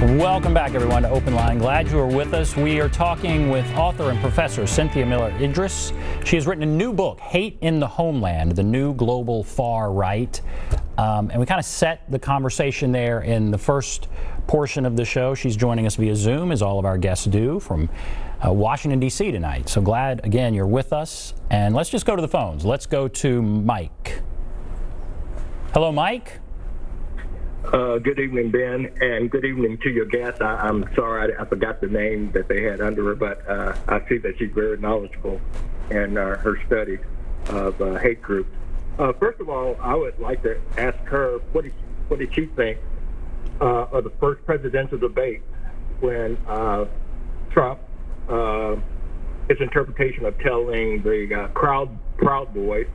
Welcome back, everyone, to Open Line. Glad you are with us. We are talking with author and professor Cynthia Miller-Idriss. She has written a new book, Hate in the Homeland, the New Global Far Right. And we kind of set the conversation there in the first portion of the show. She's joining us via Zoom, as all of our guests do, from Washington, D.C. tonight. So glad, again, you're with us. And let's just go to the phones. Let's go to Mike. Hello, Mike. Good evening, Ben, and good evening to your guest. I'm sorry I forgot the name that they had under her, but I see that she's very knowledgeable in her study of hate groups. First of all, I would like to ask her, what did she think of the first presidential debate when Trump, his interpretation of telling the Proud Boys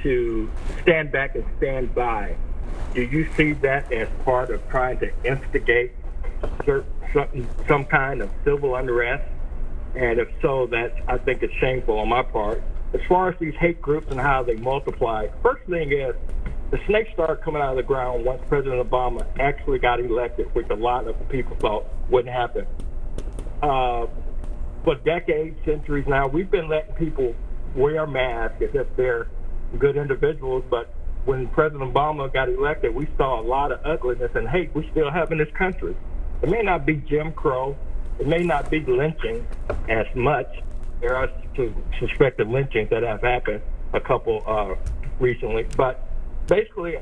to stand back and stand by? Do you see that as part of trying to instigate some kind of civil unrest? And if so, I think it's shameful on my part. As far as these hate groups and how they multiply, first thing is the snakes started coming out of the ground once President Obama actually got elected, which a lot of people thought wouldn't happen. For decades, centuries now, we've been letting people wear masks as if they're good individuals, but when President Obama got elected, we saw a lot of ugliness and hate we still have in this country. It may not be Jim Crow. It may not be lynching as much. There are suspected lynchings that have happened, a couple recently. But basically,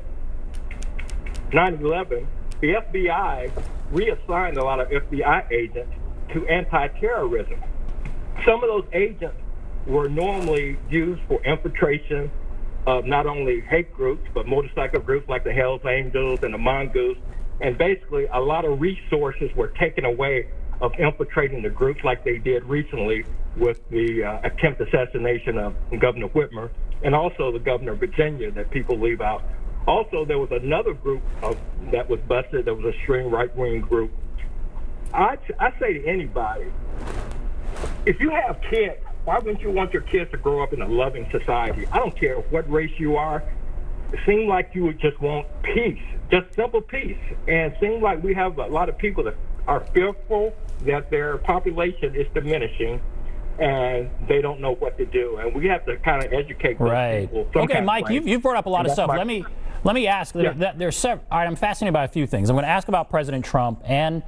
9/11, the FBI reassigned a lot of FBI agents to anti-terrorism. Some of those agents were normally used for infiltration of not only hate groups, but motorcycle groups like the Hells Angels and the Mongoose. And basically, a lot of resources were taken away of infiltrating the groups like they did recently with the attempt assassination of Governor Whitmer and also the governor of Virginia that people leave out. Also, there was another group that was busted. There was a extreme right-wing group. I say to anybody, if you have kids, why wouldn't you want your kids to grow up in a loving society? I don't care what race you are. It seems like you would just want peace, just simple peace. And it seems like we have a lot of people that are fearful that their population is diminishing and they don't know what to do. And we have to kind of educate those people. Okay, Mike, you've brought up a lot of stuff. Let me ask. Yeah. There's several. All right, I'm fascinated by a few things. I'm going to ask about President Trump and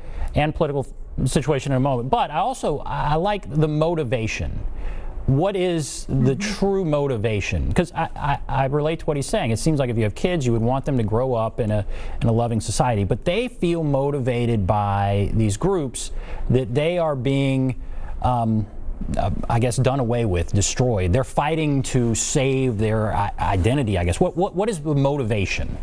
political situation in a moment. But I like the motivation. What is the true motivation? Because I relate to what he's saying. It seems like if you have kids, you would want them to grow up in a loving society. But they feel motivated by these groups that they are being, I guess, done away with, destroyed. They're fighting to save their identity, I guess. What is the motivation?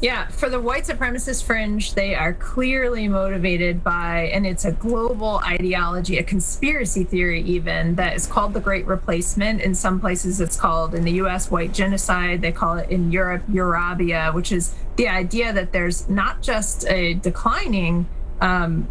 Yeah, for the white supremacist fringe, they are clearly motivated by, and it's a global ideology, a conspiracy theory even, that is called the Great Replacement. In some places it's called, in the US, white genocide. They call it in Europe, Eurabia, which is the idea that there's not just a declining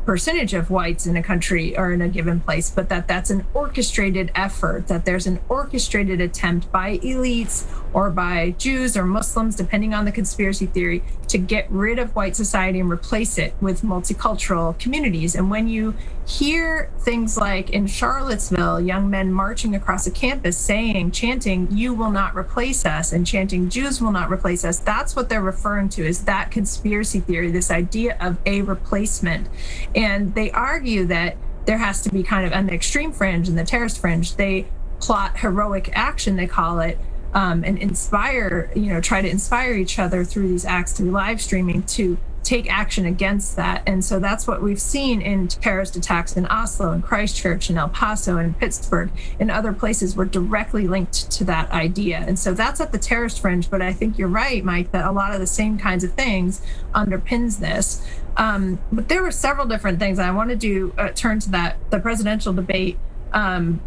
percentage of whites in a country or in a given place, but that's an orchestrated effort, that there's an orchestrated attempt by elites or by Jews or Muslims, depending on the conspiracy theory, to get rid of white society and replace it with multicultural communities. And when you hear things like in Charlottesville, young men marching across a campus chanting, "You will not replace us," and chanting, "Jews will not replace us," that's what they're referring to, is that conspiracy theory, this idea of a replacement. And they argue that there has to be kind of, on the extreme fringe and the terrorist fringe, they plot heroic action, they call it, and inspire, try to inspire each other through these acts, through live streaming, to take action against that. And so that's what we've seen in terrorist attacks in Oslo and Christchurch and El Paso and Pittsburgh and other places were directly linked to that idea. And so that's at the terrorist fringe. But I think you're right, Mike, that a lot of the same kinds of things underpins this. But there were several different things. I wanted to turn to the presidential debate. And,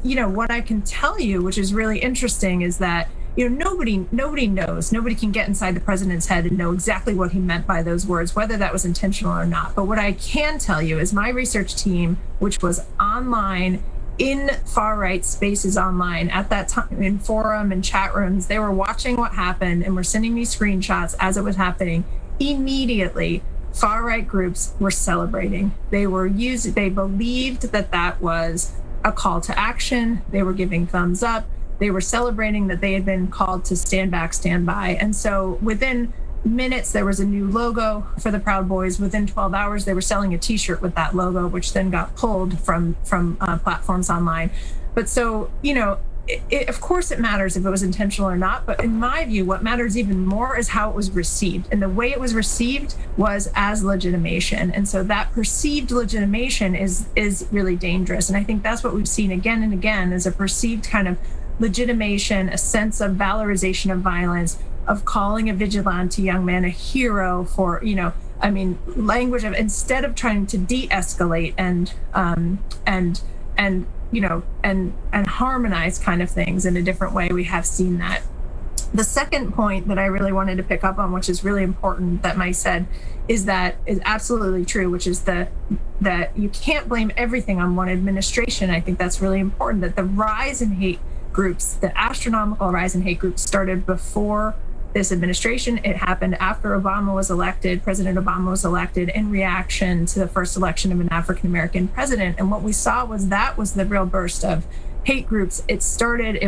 what I can tell you, which is really interesting, is that nobody knows. Nobody can get inside the president's head and know exactly what he meant by those words, whether that was intentional or not. But what I can tell you is my research team, which was online in far-right spaces online at that time, in forum and chat rooms, they were watching what happened and were sending me screenshots as it was happening. Immediately, far-right groups were celebrating. They believed that that was a call to action. They were giving thumbs up. They were celebrating that they had been called to stand back, stand by. And so within minutes, there was a new logo for the Proud Boys. Within 12 hours, they were selling a T-shirt with that logo, which then got pulled from platforms online. But so, you know, of course it matters if it was intentional or not, but in my view, what matters even more is how it was received. And the way it was received was as legitimation. And so that perceived legitimation is really dangerous. And I think that's what we've seen again and again, is a perceived kind of legitimation, a sense of valorization of violence, of calling a vigilante young man a hero for, you know, I mean, language of, instead of trying to de-escalate and you know, and harmonize kind of things in a different way. We have seen that. The second point that I really wanted to pick up on, which is really important that Mike said, is absolutely true, which is that you can't blame everything on one administration. I think that's really important, that the rise in hate groups, the astronomical rise in hate groups, started before this administration. It happened after Obama was elected. President Obama was elected in reaction to the first election of an African-American president. And what we saw was that was the real burst of hate groups. It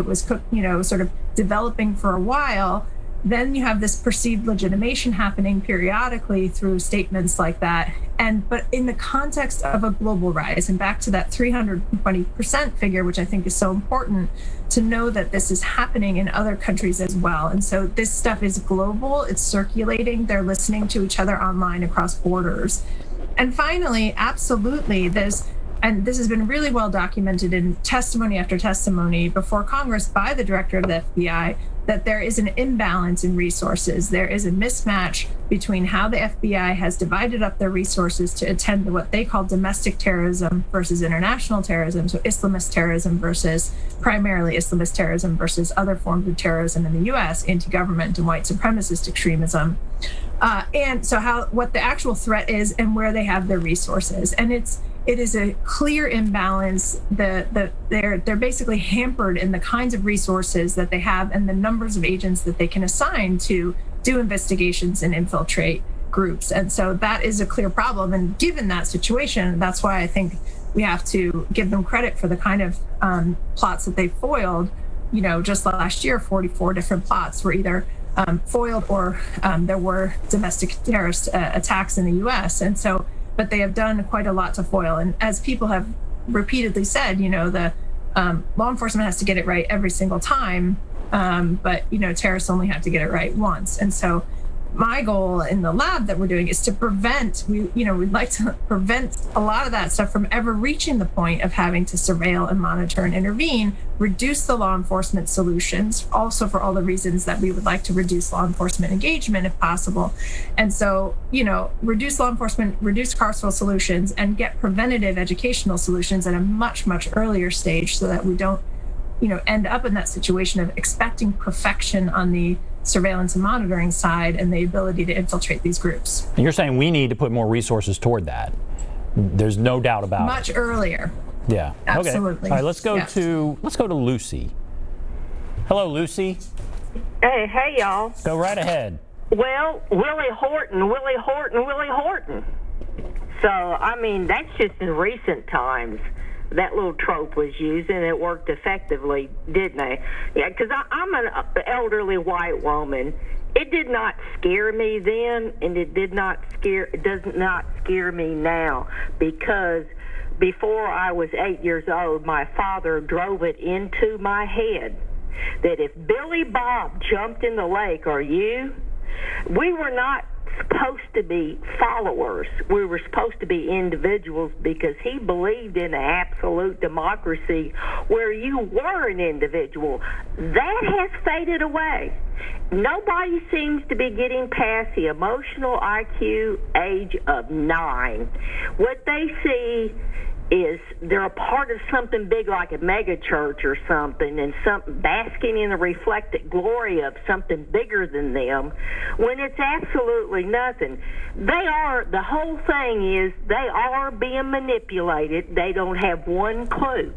was, you know, sort of developing for a while. Then you have this perceived legitimation happening periodically through statements like that. But in the context of a global rise, and back to that 320% figure, which I think is so important to know that this is happening in other countries as well. And so this stuff is global, it's circulating, they're listening to each other online across borders. And finally, absolutely, this has been really well documented in testimony after testimony before Congress by the director of the FBI, that there is an imbalance in resources. There is a mismatch between how the FBI has divided up their resources to attend to what they call domestic terrorism versus international terrorism. So Islamist terrorism versus primarily Islamist terrorism versus other forms of terrorism in the US, anti-government and white supremacist extremism. And so what the actual threat is and where they have their resources. And it is a clear imbalance. They're basically hampered in the kinds of resources that they have and the numbers of agents that they can assign to do investigations and infiltrate groups. And so that is a clear problem. And given that situation, that's why I think we have to give them credit for the kind of plots that they foiled. You know, just last year, 44 different plots were either foiled or there were domestic terrorist attacks in the US. And so, but they have done quite a lot to foil. And as people have repeatedly said, you know, the law enforcement has to get it right every single time, but, you know, terrorists only have to get it right once. And so my goal in the lab that we're doing is to we'd like to prevent a lot of that stuff from ever reaching the point of having to surveil and monitor and intervene, reduce the law enforcement solutions, also for all the reasons that we would like to reduce law enforcement engagement if possible. And so, you know, reduce law enforcement, reduce carceral solutions, and get preventative educational solutions at a much, much earlier stage so that we don't, you know, end up in that situation of expecting perfection on the surveillance and monitoring side and the ability to infiltrate these groups. You're saying we need to put more resources toward that. There's no doubt about it. Much earlier. Yeah. Absolutely. Okay. All right, let's go to Lucy. Hello, Lucy. Hey, y'all. Go right ahead. Well, Willie Horton. So, I mean, that's just in recent times. That little trope was used, and it worked effectively, didn't it? Yeah, because I'm an elderly white woman. It did not scare me then, and it does not scare me now, because before I was 8 years old, my father drove it into my head that if Billy Bob jumped in the lake, we were not supposed to be followers. We were supposed to be individuals, because he believed in an absolute democracy where you were an individual. That has faded away. Nobody seems to be getting past the emotional IQ age of 9. What they see is they're a part of something big like a mega church or something, and something basking in the reflected glory of something bigger than them, when it's absolutely nothing. The whole thing is they are being manipulated. They don't have one clue.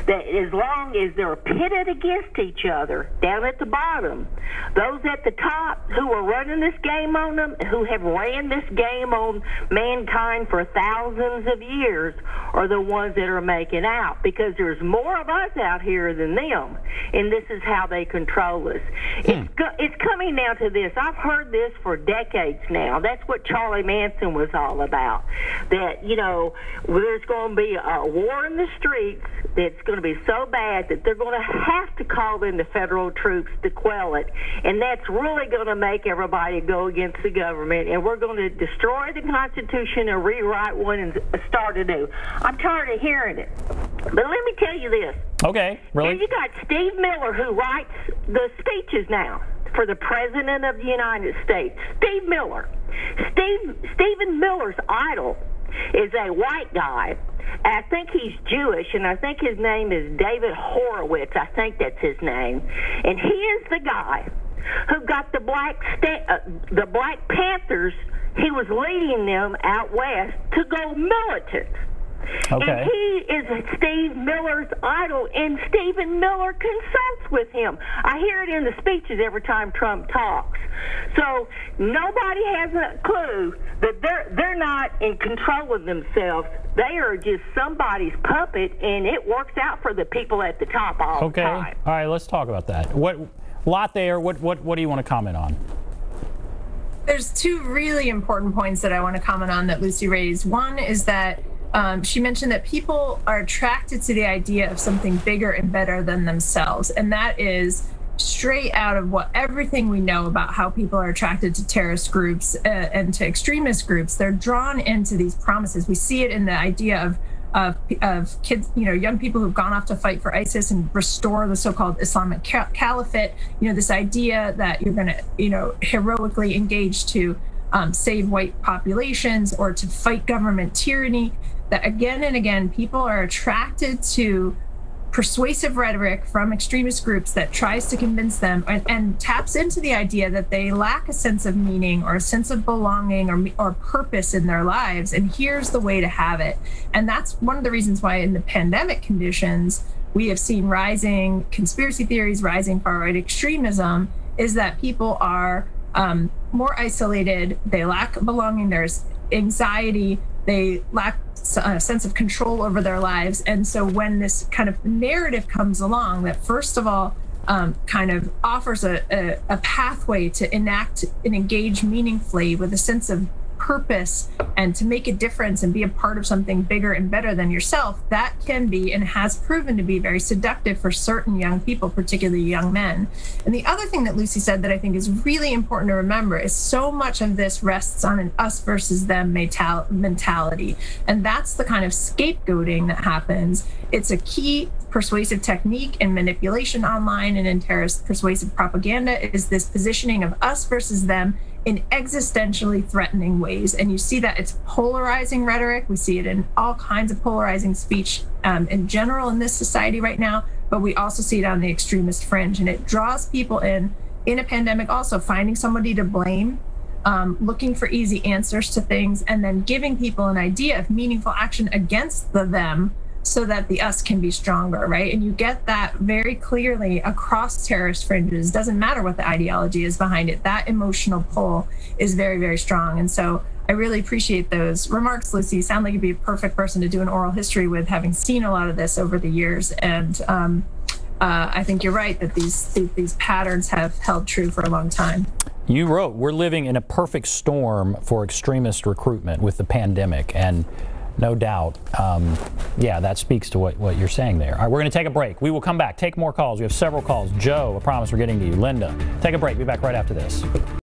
that as long as they're pitted against each other down at the bottom, those at the top who are running this game on them, who have ran this game on mankind for thousands of years, are the ones that are making out, because there's more of us out here than them, and this is how they control us. It's coming down to this. I've heard this for decades now. That's what Charlie Manson was all about, that, you know, there's going to be a war in the streets that's going to be so bad that they're going to have to call in the federal troops to quell it, and that's really going to make everybody go against the government, and we're going to destroy the Constitution and rewrite one and start anew. I'm tired of hearing it. But let me tell you this. Okay, really? And you got Steve Miller, who writes the speeches now for the President of the United States. Steve Miller. Stephen Miller's idol is a white guy. I think he's Jewish, and I think his name is David Horowitz. I think that's his name. And he is the guy who got the Black Panthers. He was leading them out west to go militant. Okay. And he is Steve Miller's idol, and Stephen Miller consults with him. I hear it in the speeches every time Trump talks. So nobody has a clue that they're not in control of themselves. They are just somebody's puppet, and it works out for the people at the top all the time. Okay. All right, let's talk about that. What do you want to comment on? There's two really important points that I want to comment on that Lucy raised. One is that she mentioned that people are attracted to the idea of something bigger and better than themselves. And that is straight out of everything we know about how people are attracted to terrorist groups and to extremist groups. They're drawn into these promises. We see it in the idea of kids, you know, young people who've gone off to fight for ISIS and restore the so-called Islamic Caliphate. You know, this idea that you're going to, you know, heroically engage to save white populations or to fight government tyranny. That again and again, people are attracted to persuasive rhetoric from extremist groups that tries to convince them and taps into the idea that they lack a sense of meaning or a sense of belonging or purpose in their lives. And here's the way to have it. And that's one of the reasons why in the pandemic conditions, we have seen rising conspiracy theories, rising far-right extremism, is that people are more isolated, they lack belonging, there's anxiety, they lack a sense of control over their lives. And so when this kind of narrative comes along that first of all kind of offers a pathway to enact and engage meaningfully with a sense of purpose and to make a difference and be a part of something bigger and better than yourself, that can be and has proven to be very seductive for certain young people, particularly young men. And the other thing that Lucy said that I think is really important to remember is so much of this rests on an us versus them mentality. And that's the kind of scapegoating that happens. It's a key persuasive technique in manipulation online and in terrorist persuasive propaganda is this positioning of us versus them in existentially threatening ways. And you see that it's polarizing rhetoric. We see it in all kinds of polarizing speech in general in this society right now, but we also see it on the extremist fringe. And it draws people in a pandemic also, finding somebody to blame, looking for easy answers to things, and then giving people an idea of meaningful action against the them so that the us can be stronger, right? And you get that very clearly across terrorist fringes. Doesn't matter what the ideology is behind it. That emotional pull is very, very strong. And so I really appreciate those remarks, Lucy. You sound like you'd be a perfect person to do an oral history with, having seen a lot of this over the years. And I think you're right that these patterns have held true for a long time. You wrote, we're living in a perfect storm for extremist recruitment with the pandemic. And no doubt, yeah, that speaks to what you're saying there. All right, we're going to take a break. We will come back, take more calls. We have several calls. Joe, I promise we're getting to you. Linda, take a break. Be back right after this.